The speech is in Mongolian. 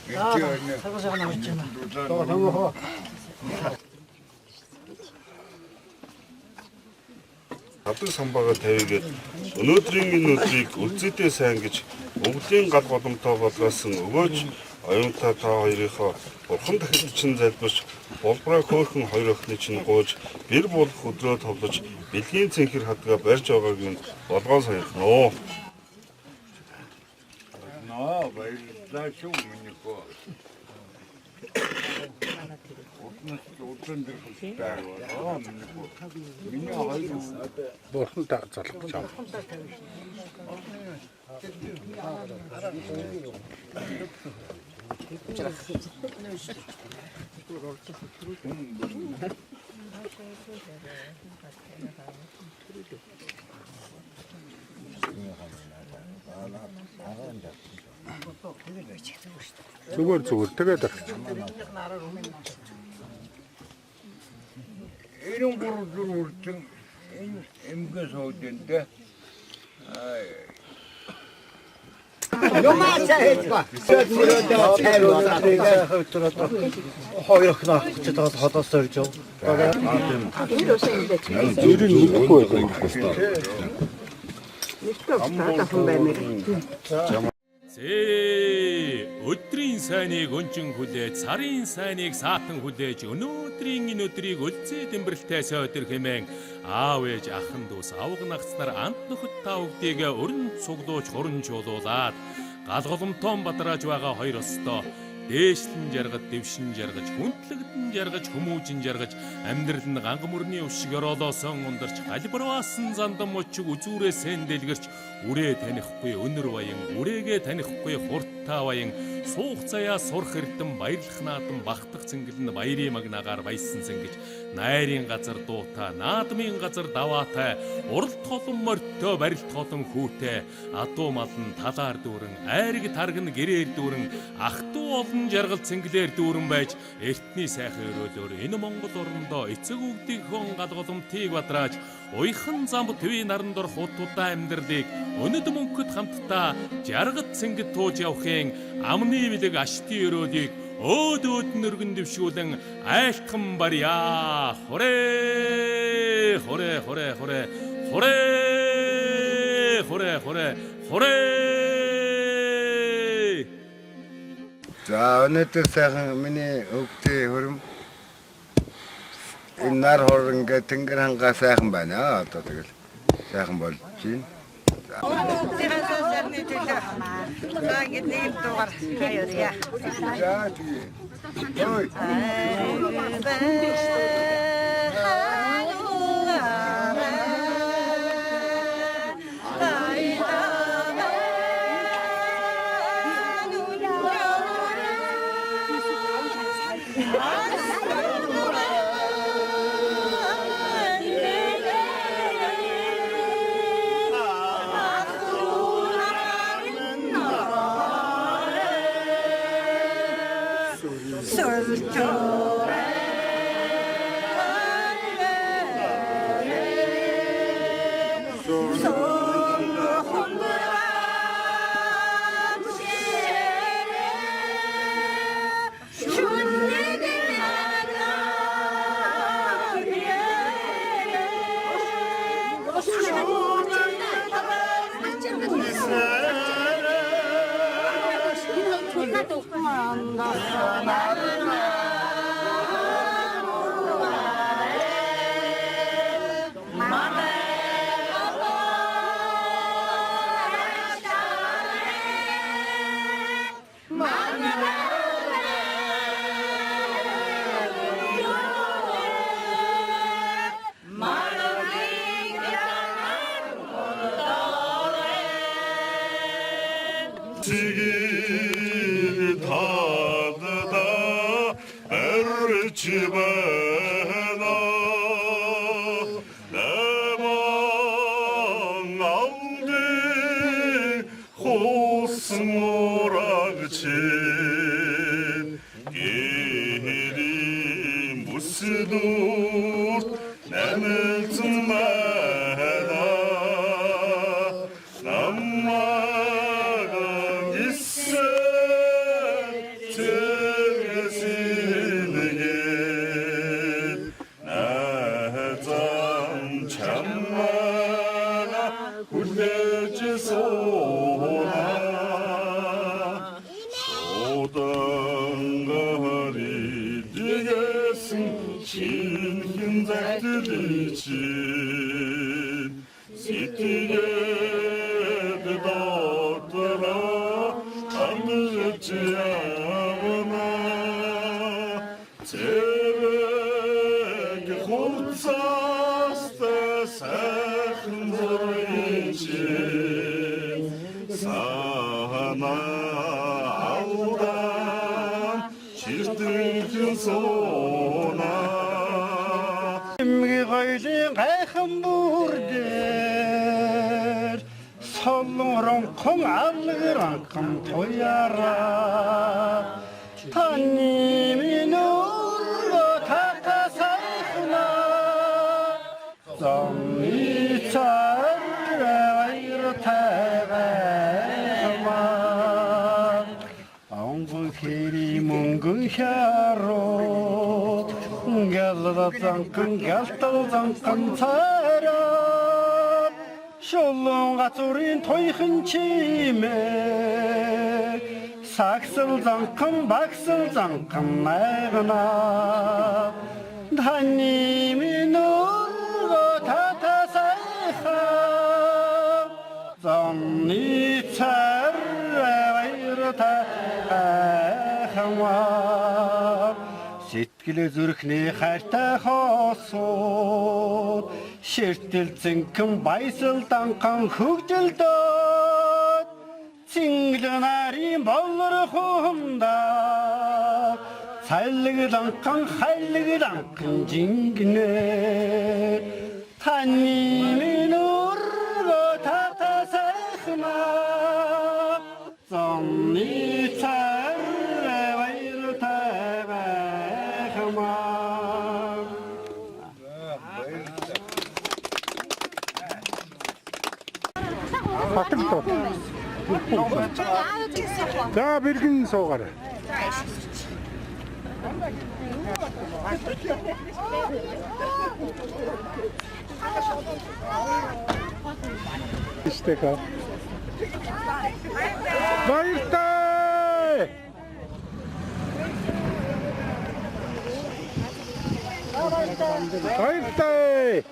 사과사가 나왔잖아. Хатаг самбаага тавигээд өнөөдрийн энэ өдрийг үлзийтэй сайн гэж өвлийн гал боломтой болгосон өгөөж оюунтай та хоёрынхоо бурхан дахид чинь залбирч болбраа хөөхөн хоёр охины чинь гууж гэр болох өдрөө товлож бэлгийн цэнхэр хадгаа барьж байгааг нь болгоо санахноо. Наа баярлалаа шүү миний гоо. Бурхан та залах гэж байна. Зүгээр тэгээд арчих. Эрен бүрдүр үрдэн энэ эмгээс хойдэнтэй. Юмаа хийдгаа. Сөд мөрөдөө цайруулаад хоёр охин авах гэж холоос ирж яв. Зүрийн нүдэхгүй байх хэрэгтэй. Өдрийн сайныг өнчин хүлээж, сарын сайныг саатан хүлээж, өнөөдрийн энэ өдрийг үлзий дэмбэрэлтэй сойдэр хэмээн аав ээж ахын дүүс авга нагцнаар амт нөхөд та бүгдийг өрн цуглууж хуран чуулуулад галголомтоон бадрааж байгаа хоёр өстөө дээшлэн жаргаж, дэвшин жаргаж, хүндлэгдэн жаргаж, хүмүүжин жаргаж, амьдрал нь ганга мөрний өвшиг оролоосон ундарч, галбарваасан зандан мочиг үзүүрээсээ дэлгэрч, үрээ танихгүй өнөр баян, үрээгээ танихгүй хурдтай баян, суух заяа сурах эрдэм баярлах наадам багтах цэнгэл нь баярын магнаагаар баясан сэнгэж, найрын газар дуутай, наадмын газар даваатай, уралт холон морьтой, барилт холон хүүтэй, адуу малн талаар дүүрэн, айрыг тарган гэрээр дүүрэн, ах トゥ олон жаргал цэнгэлээр дүүрэн байж эртний сайхан өрөөлөөр энэ Монгол орондоо эцэг үгдийн хон галголомтыг бадрааж уйхан зам төвийн наран дор хутуудаа амьдралыг өнөд мөнхөд хамтдаа жаргал цэнгэл тууж явахын амны бэлэг ашти өрөөлийг өөд өргөн дэвшүүлэн айлтхан барья. Хорэ хорэ хорэ хорэ хорэ хорэ хорэ хорэ. За өнөөдөр сайхан миний өвгтэй хөрөм энэ нар хоронгээ тэнгэр хангаа сайхан байна. Одоо тэгэл сайхан болж байна. 세계시는 나참 참마나 굴레지소나 소당가리 되겠은 신흰작들이지 시티게 되더더라 안늦지 않으나 제백의 혼자스때 새큰 소리지 사나우단 실들긴 소나 Эмги гойлын гайхан бүрдэр солонгорон хон алгыран тояра таны минурго тата сайхна замми царайр тавама ангу хери мөнгөн хяро галдатанкан галталданкан царап шолон гацурын тойхон чимэ саксылданкан баксылданкан найгна таны минурго татасайха замни царайр тавама сэтгэлээ зүрхний хайртай хоосууд ширтэлцэн кэн баясал данкан хөгжилдөөд цинглэн нарийн болор хуумда цайлэг данкан хайлэг данкан жингнэ таны минурго татасайхна замни царайр таваа Баталгаа. За бэргэн суугаарай. Истэка. Баяртай. Баяртай.